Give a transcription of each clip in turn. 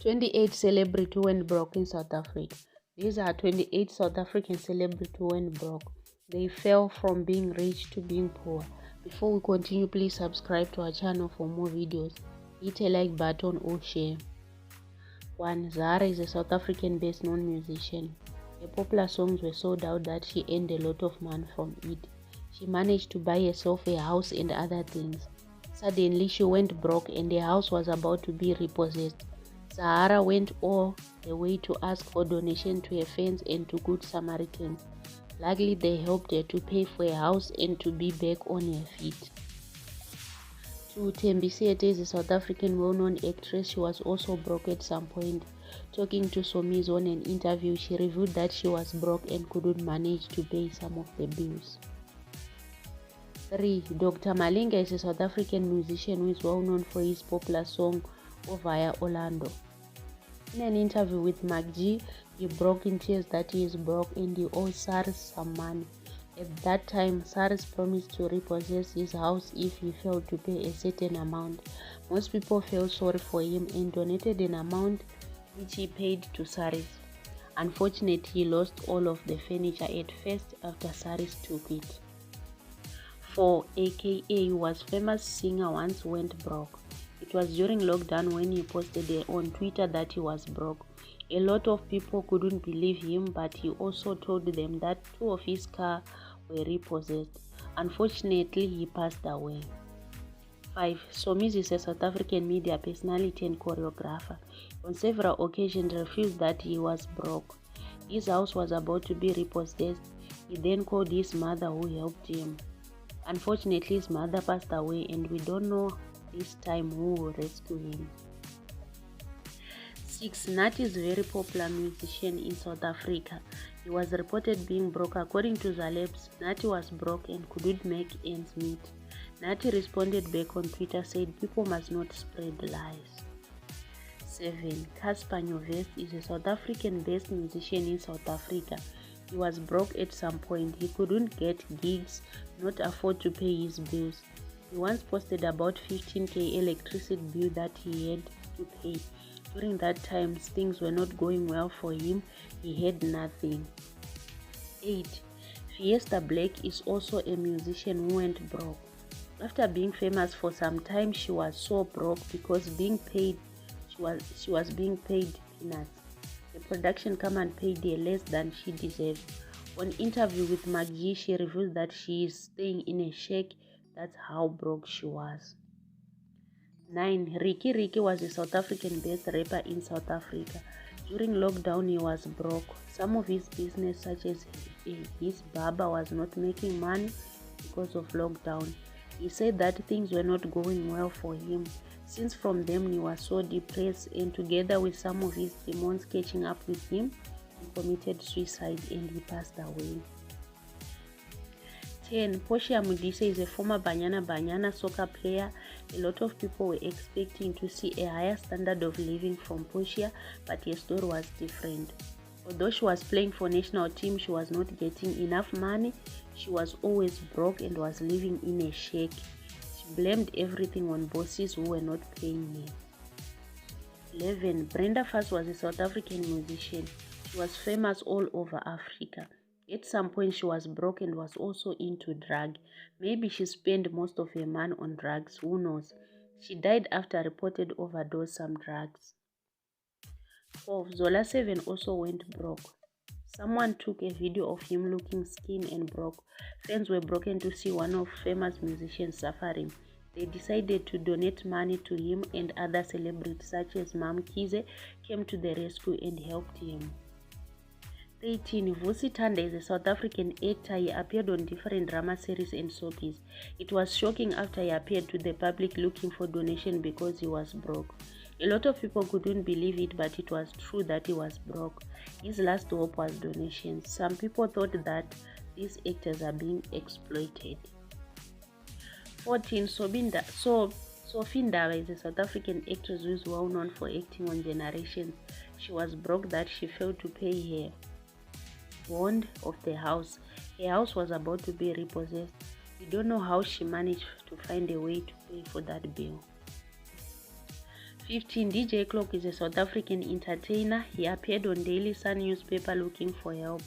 28 celebrities went broke in South Africa. These are 28 South African celebrities who went broke. They fell from being rich to being poor. Before we continue, please subscribe to our channel for more videos. Hit a like button or share. 1. Zahara is a South African based known musician. Her popular songs were sold out that she earned a lot of money from it. She managed to buy herself a house and other things. Suddenly she went broke and the house was about to be repossessed. Zahara went all the way to ask for donation to her fans and to good Samaritans. Luckily they helped her to pay for a house and to be back on her feet. 2. Thembi Seete is a South African well-known actress. She was also broke at some point. Talking to Somizi on an interview, she revealed that she was broke and couldn't manage to pay some of the bills. 3. Dr. Malinga is a South African musician who is well known for his popular song Via Orlando. In an interview with MacG, he broke in tears that he is broke and he owes SARS some money. At that time, SARS promised to repossess his house if he failed to pay a certain amount. Most people felt sorry for him and donated an amount which he paid to SARS. Unfortunately, he lost all of the furniture at first after SARS took it. 4. AKA was famous singer once went broke. It was during lockdown when he posted on Twitter that he was broke. A lot of people couldn't believe him, but he also told them that 2 of his cars were repossessed. Unfortunately, he passed away. 5. Somizi is a South African media personality and choreographer. On several occasions refused that he was broke. His house was about to be repossessed. He then called his mother who helped him. Unfortunately, his mother passed away and we don't know this time who will rescue him. 6. Nathi is a very popular musician in South Africa. He was reported being broke. According to Celebs, Nathi was broke and couldn't make ends meet. Nathi responded back on Twitter, said people must not spread lies. 7. Cassper Nyovest is a South African-based musician in South Africa. He was broke at some point. He couldn't get gigs, not afford to pay his bills. He once posted about 15k electricity bill that he had to pay. During that time, things were not going well for him. He had nothing. 8. Fiesta is also a musician who went broke. After being famous for some time, she was so broke because she was being paid peanuts. The production come and paid her less than she deserved. On interview with MacG, she revealed that she is staying in a shack. That's how broke she was. 9. Ricky was a South African-based rapper in South Africa. During lockdown, he was broke. Some of his business, such as his barber, was not making money because of lockdown. He said that things were not going well for him. Since from them he was so depressed, and together with some of his demons catching up with him, he committed suicide and he passed away. 10. Portia Modise is a former Banyana soccer player. A lot of people were expecting to see a higher standard of living from Portia, but her story was different. Although she was playing for national team, she was not getting enough money. She was always broke and was living in a shack. She blamed everything on bosses who were not paying her. 11. Brenda Fassie was a South African musician. She was famous all over Africa. At some point she was broke and was also into drug. Maybe she spent most of her money on drugs, who knows. She died after reported overdose some drugs. 12. Zola 7 also went broke. Someone took a video of him looking skinny and broke. Fans were broken to see one of famous musicians suffering. They decided to donate money to him, and other celebrities such as Mam Kize came to the rescue and helped him. 13. Vusi Thanda is a South African actor. He appeared on different drama series and soapies. It was shocking after he appeared to the public looking for donation because he was broke. A lot of people couldn't believe it, but it was true that he was broke. His last hope was donations. Some people thought that these actors are being exploited. 14. Sophie Ndaba is a South African actress who is well known for acting on Generations. She was broke that she failed to pay her bond of the house. Her house was about to be repossessed. We don't know how she managed to find a way to pay for that bill. 15. DJ Clock is a South African entertainer. He appeared on Daily Sun newspaper looking for help.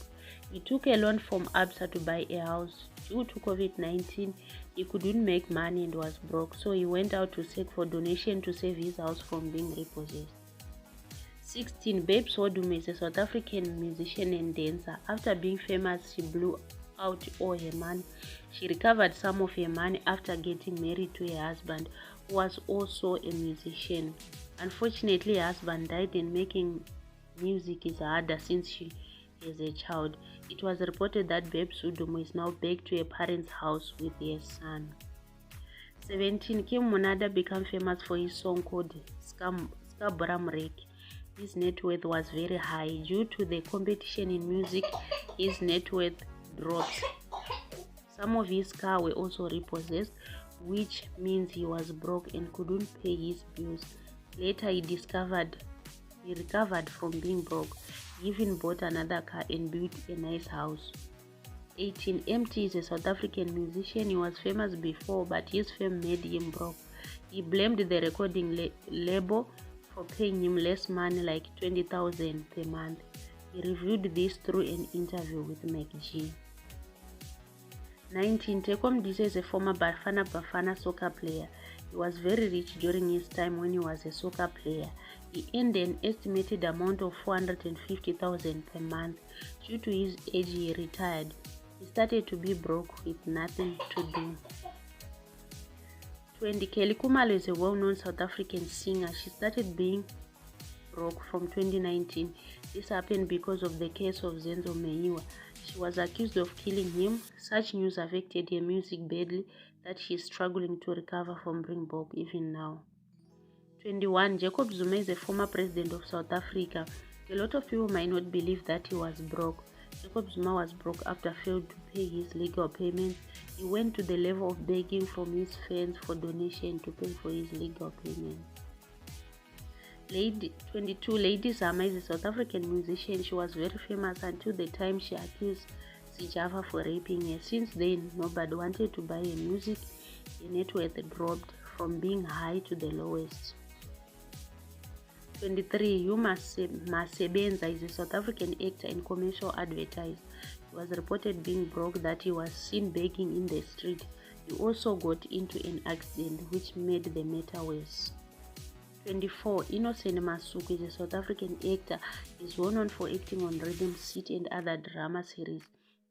He took a loan from Absa to buy a house. Due to COVID-19, he couldn't make money and was broke, so he went out to seek for donation to save his house from being repossessed. 16. Babes Wodumo is a South African musician and dancer. After being famous, she blew out all her money. She recovered some of her money after getting married to her husband, who was also a musician. Unfortunately, her husband died, and making music is harder since she is a child. It was reported that Babes Wodumo is now back to her parents' house with her son. 17. Monada became famous for his song called Skabramrek. His net worth was very high. Due to the competition in music, his net worth dropped. Some of his cars were also repossessed, which means he was broke and couldn't pay his bills. Later, he recovered from being broke. He even bought another car and built a nice house. 18. MT is a South African musician. He was famous before, but his fame made him broke. He blamed the recording label for paying him less money, like 20,000 per month. He revealed this through an interview with MacG. 19. Theko Modise is a former Bafana soccer player. He was very rich during his time when he was a soccer player. He earned an estimated amount of 450,000 per month. Due to his age, he retired. He started to be broke with nothing to do. 20. Khumalo is a well-known South African singer. She started being broke from 2019. This happened because of the case of Zenzo Meyiwa. She was accused of killing him. Such news affected her music badly that she is struggling to recover from being broke even now. 21. Zuma is a former president of South Africa. A lot of people might not believe that he was broke. Zuma was broke after failing to pay his legal payments. He went to the level of begging from his fans for donation to pay for his legal payments. 22. Lady Zama is a South African musician. She was very famous until the time she accused Java for raping her. Since then, nobody wanted to buy her music. Her net worth dropped from being high to the lowest. 23. Hugh Masebenza is a South African actor and commercial advertiser. He was reported being broke, that he was seen begging in the street. He also got into an accident which made the matter worse. 24. Innocent Masuku is a South African actor. He is well known for acting on Thembi Seete and other drama series.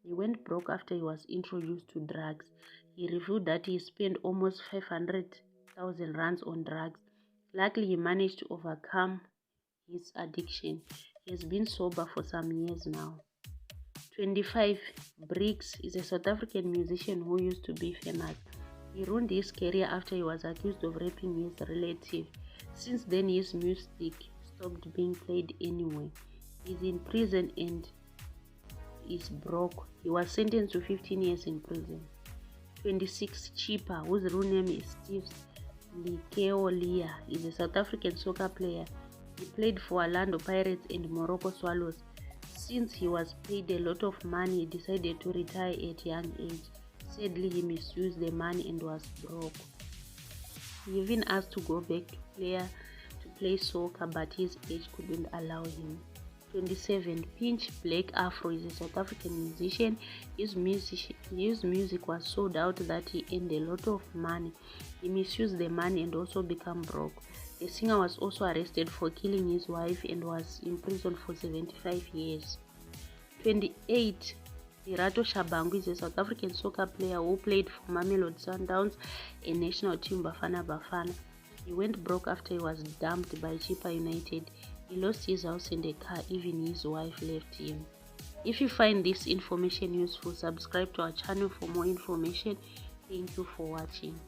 He went broke after he was introduced to drugs. He revealed that he spent almost 500,000 rands on drugs. Luckily, he managed to overcome his addiction. He has been sober for some years now. 25. Brickz is a South African musician who used to be famous. He ruined his career after he was accused of raping his relative. Since then, his music stopped being played anyway. He's in prison and is broke. He was sentenced to 15 years in prison. 26. Chippa, whose real name is Steve Likeolia, is a South African soccer player. He played for Orlando Pirates and Morocco Swallows. Since he was paid a lot of money, he decided to retire at a young age. Sadly, he misused the money and was broke. He even asked to go back to play soccer, but his age couldn't allow him. 27. Pinch Black Afro is a South African musician. His music was sold out that he earned a lot of money. He misused the money and also became broke. The singer was also arrested for killing his wife and was imprisoned for 75 years. 28. Lerato Chabangu is a South African soccer player who played for Mamelodi Sundowns and national team Bafana. He went broke after he was dumped by Chippa United. He lost his house and a car, even his wife left him. If you find this information useful, subscribe to our channel for more information. Thank you for watching.